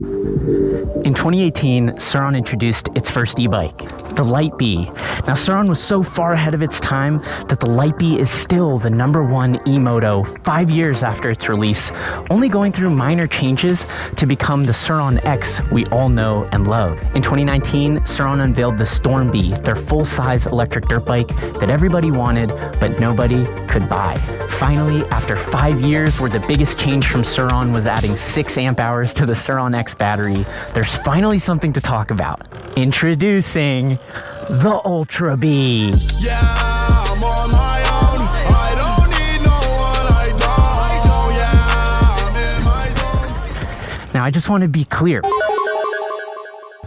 In 2018, Surron introduced its first e-bike, the Light Bee. Now, Surron was so far ahead of its time that the Light Bee is still the #1 emoto 5 years after its release, only going through minor changes to become the Surron X we all know and love. In 2019, Surron unveiled the Storm Bee, their full-size electric dirt bike that everybody wanted, but nobody could buy. Finally, after 5 years where the biggest change from Surron was adding 6 amp hours to the Surron X battery, there's finally something to talk about. Introducing the Ultra Bee. Yeah, I'm on my own. I don't need no one. I don't. Yeah, I'm in my zone. Now, I just want to be clear.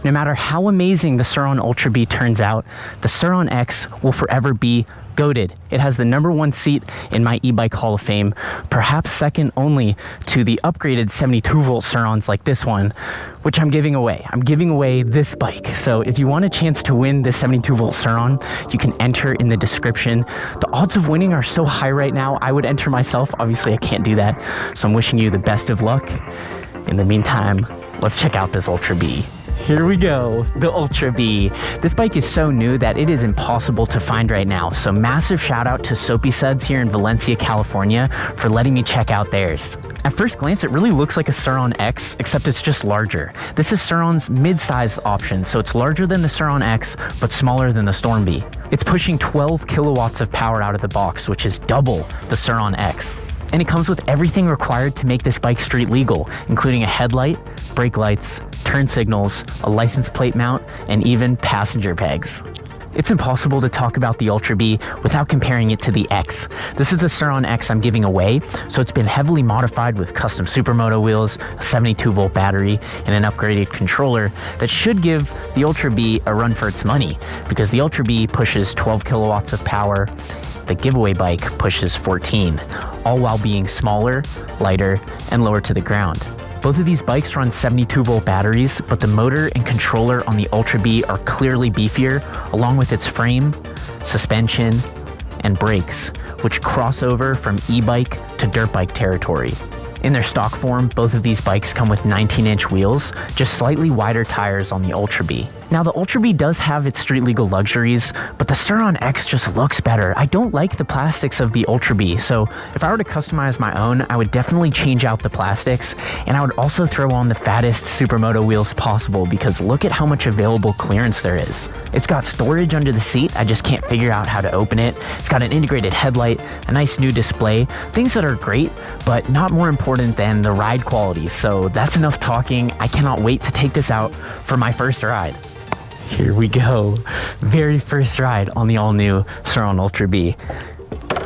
No matter how amazing the Surron Ultra Bee turns out, the Surron X will forever be goated. It has the #1 seat in my e-bike Hall of Fame, perhaps second only to the upgraded 72-volt Surrons like this one, which I'm giving away. I'm giving away this bike. So if you want a chance to win this 72-volt Surron, you can enter in the description. The odds of winning are so high right now, I would enter myself. Obviously, I can't do that. So I'm wishing you the best of luck. In the meantime, let's check out this Ultra Bee. Here we go, the Ultra Bee. This bike is so new that it is impossible to find right now. So massive shout out to Soapy Suds here in Valencia, California for letting me check out theirs. At first glance, it really looks like a Surron X, except it's just larger. This is Surron's mid-size option, so it's larger than the Surron X, but smaller than the Storm Bee. It's pushing 12 kilowatts of power out of the box, which is double the Surron X. And it comes with everything required to make this bike street legal, including a headlight, brake lights, turn signals, a license plate mount, and even passenger pegs. It's impossible to talk about the Ultra Bee without comparing it to the X. This is the Surron X I'm giving away, so it's been heavily modified with custom supermoto wheels, a 72-volt battery, and an upgraded controller that should give the Ultra Bee a run for its money, because the Ultra Bee pushes 12 kilowatts of power, the giveaway bike pushes 14, all while being smaller, lighter, and lower to the ground. Both of these bikes run 72-volt batteries, but the motor and controller on the Ultra Bee are clearly beefier, along with its frame, suspension, and brakes, which cross over from e-bike to dirt bike territory. In their stock form, both of these bikes come with 19-inch wheels, just slightly wider tires on the Ultra Bee. Now, the Ultra Bee does have its street legal luxuries, but the Surron X just looks better. I don't like the plastics of the Ultra Bee, so if I were to customize my own, I would definitely change out the plastics, and I would also throw on the fattest supermoto wheels possible, because look at how much available clearance there is. It's got storage under the seat, I just can't figure out how to open it. It's got an integrated headlight, a nice new display, things that are great, but not more important than the ride quality. So that's enough talking. I cannot wait to take this out for my first ride. Here we go. Very first ride on the all-new Surron Ultra Bee.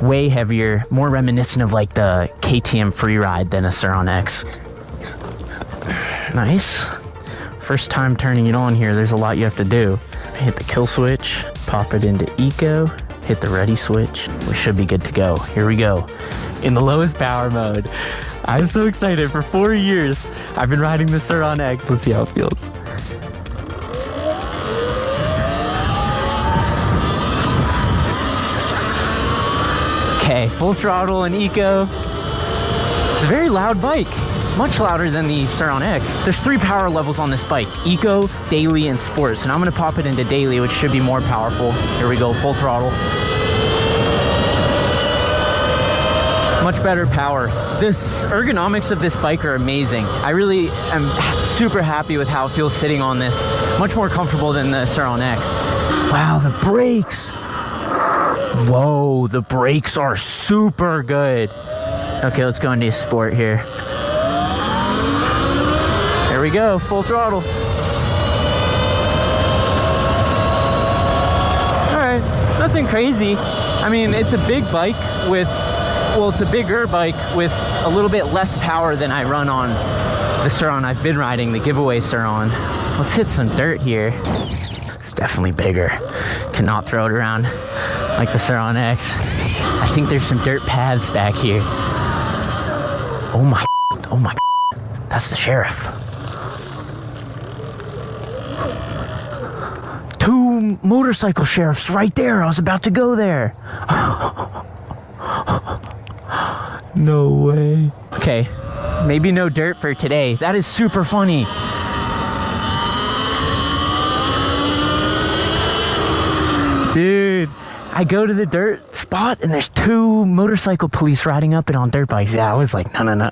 Way heavier, more reminiscent of like the KTM Freeride than a Surron X. Nice. First time turning it on here, there's a lot you have to do. Hit the kill switch, pop it into eco, hit the ready switch. We should be good to go. Here we go. In the lowest power mode. I'm so excited. For 4 years, I've been riding the Surron X. Let's see how it feels. Okay, full throttle and eco. It's a very loud bike. Much louder than the Surron X. There's 3 power levels on this bike: eco, daily, and sport. So now I'm gonna pop it into daily, which should be more powerful. Here we go, full throttle. Much better power. The ergonomics of this bike are amazing. I really am super happy with how it feels sitting on this. Much more comfortable than the Surron X. Wow, the brakes. Whoa, the brakes are super good. Okay, let's go into sport here. There we go, full throttle. All right, nothing crazy. I mean, it's a big bike with, well, it's a bigger bike with a little bit less power than I run on the Surron I've been riding, the giveaway Surron. Let's hit some dirt here. It's definitely bigger. Cannot throw it around like the Surron X. I think there's some dirt paths back here. Oh my, that's the sheriff. 2 motorcycle sheriffs right there. I was about to go there. No way. Okay, maybe no dirt for today. That is super funny. Dude, I go to the dirt spot and there's 2 motorcycle police riding up it on dirt bikes. Yeah, I was like, no.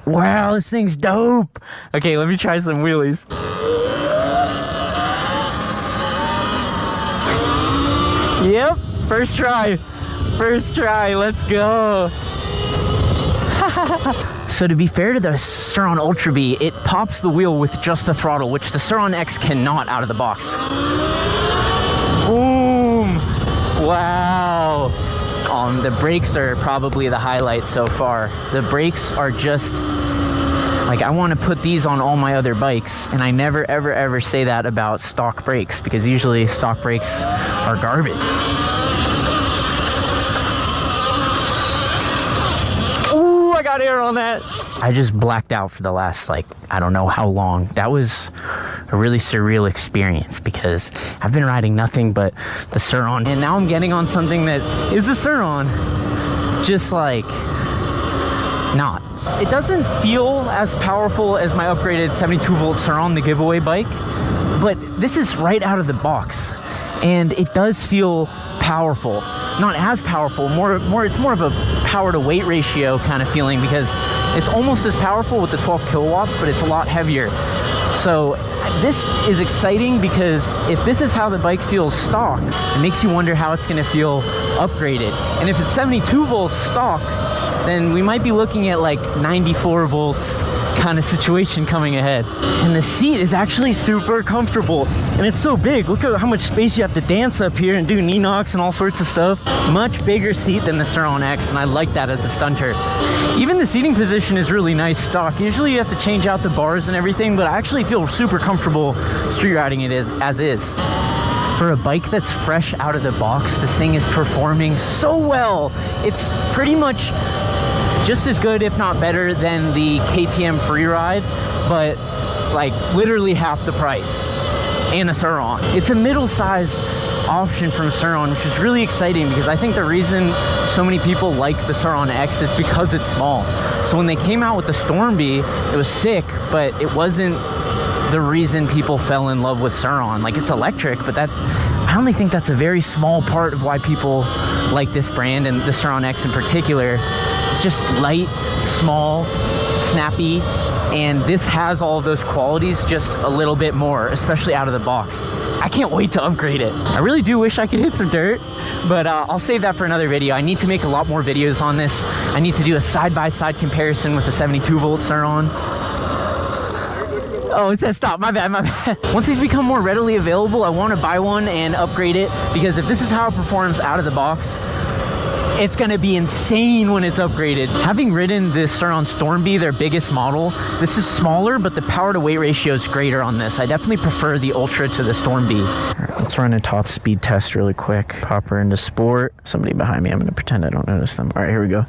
Wow, this thing's dope. Okay, let me try some wheelies. Yep, first try, let's go. So to be fair to the Surron Ultra Bee, it pops the wheel with just the throttle, which the Surron X cannot out of the box. Boom! Wow. The brakes are probably the highlight so far. The brakes are just, like, I want to put these on all my other bikes, and I never ever say that about stock brakes, because usually stock brakes are garbage. Ooh, I got air on that. I just blacked out for the last, like, I don't know how long. That was a really surreal experience because I've been riding nothing but the Surron, and now I'm getting on something that is a Surron, just like not. It doesn't feel as powerful as my upgraded 72 volt Surron, the giveaway bike, but this is right out of the box, and it does feel powerful. Not as powerful, it's more of a power to weight ratio kind of feeling, because it's almost as powerful with the 12 kilowatts, but it's a lot heavier. So this is exciting because if this is how the bike feels stock, it makes you wonder how it's gonna feel upgraded. And if it's 72 volts stock, then we might be looking at like 94 volts kind of situation coming ahead. And the seat is actually super comfortable, and it's so big. Look at how much space you have to dance up here and do knee knocks and all sorts of stuff. Much bigger seat than the Surron X, and I like that as a stunter. Even the seating position is really nice stock. Usually you have to change out the bars and everything, but I actually feel super comfortable street riding it as is. For a bike that's fresh out of the box, this thing is performing so well. It's pretty much just as good, if not better, than the KTM Freeride, but like literally half the price, and a Surron. It's a middle-sized option from Surron, which is really exciting because I think the reason so many people like the Surron X is because it's small. So when they came out with the Storm Bee, it was sick, but it wasn't the reason people fell in love with Surron. Like, it's electric, but I only think that's a very small part of why people like this brand, and the Surron X in particular. It's just light, small, snappy, and this has all of those qualities, just a little bit more, especially out of the box. I can't wait to upgrade it. I really do wish I could hit some dirt, but I'll save that for another video. I need to make a lot more videos on this. I need to do a side-by-side comparison with the 72 volt Surron. Oh, it says stop. My bad. Once these become more readily available, I want to buy one and upgrade it, because if this is how it performs out of the box, it's gonna be insane when it's upgraded. Having ridden the Surron Storm Bee, their biggest model, this is smaller, but the power to weight ratio is greater on this. I definitely prefer the Ultra to the Storm Bee. All right, let's run a top speed test really quick. Pop her into sport. Somebody behind me, I'm gonna pretend I don't notice them. All right, here we go.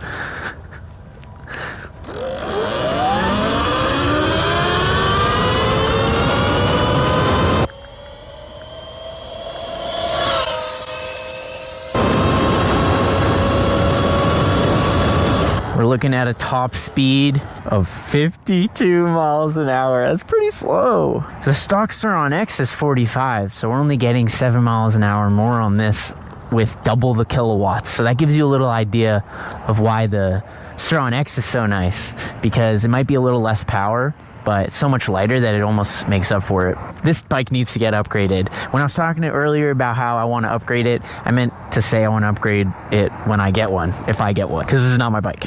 We're looking at a top speed of 52 miles an hour. That's pretty slow. The stock Surron X is 45, so we're only getting 7 miles an hour more on this with double the kilowatts. So that gives you a little idea of why the Surron X is so nice, because it might be a little less power, but it's so much lighter that it almost makes up for it. This bike needs to get upgraded. When I was talking earlier about how I want to upgrade it, I meant to say I want to upgrade it when I get one, if I get one, because this is not my bike.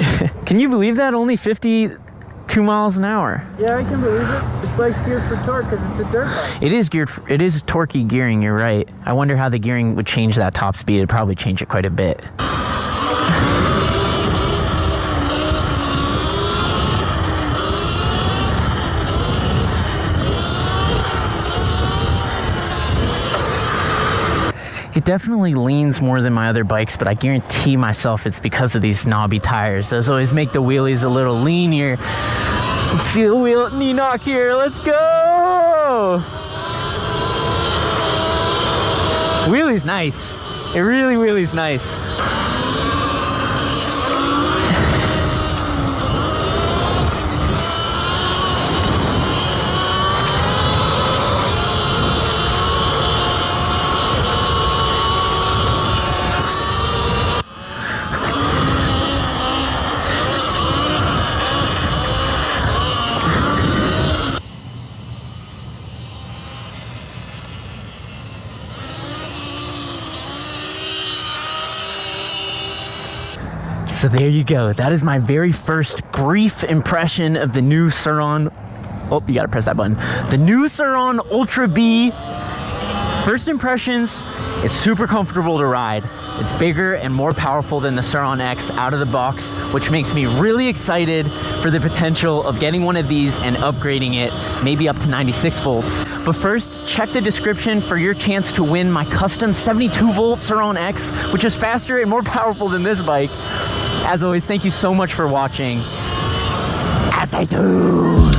Can you believe that? Only 52 miles an hour. Yeah, I can believe it. This bike's geared for torque because it's a dirt bike. It is geared for, it is torquey gearing, you're right. I wonder how the gearing would change that top speed. It'd probably change it quite a bit. It definitely leans more than my other bikes, but I guarantee myself it's because of these knobby tires. Those always make the wheelies a little leaner. Let's see the wheel knee knock here. Let's go! Wheelie's nice. It really wheelie's nice. So there you go. That is my very first brief impression of the new Surron. Oh, you gotta press that button. The new Surron Ultra Bee. First impressions, it's super comfortable to ride. It's bigger and more powerful than the Surron X out of the box, which makes me really excited for the potential of getting one of these and upgrading it, maybe up to 96 volts. But first, check the description for your chance to win my custom 72 volt Surron X, which is faster and more powerful than this bike. As always, thank you so much for watching. As I do.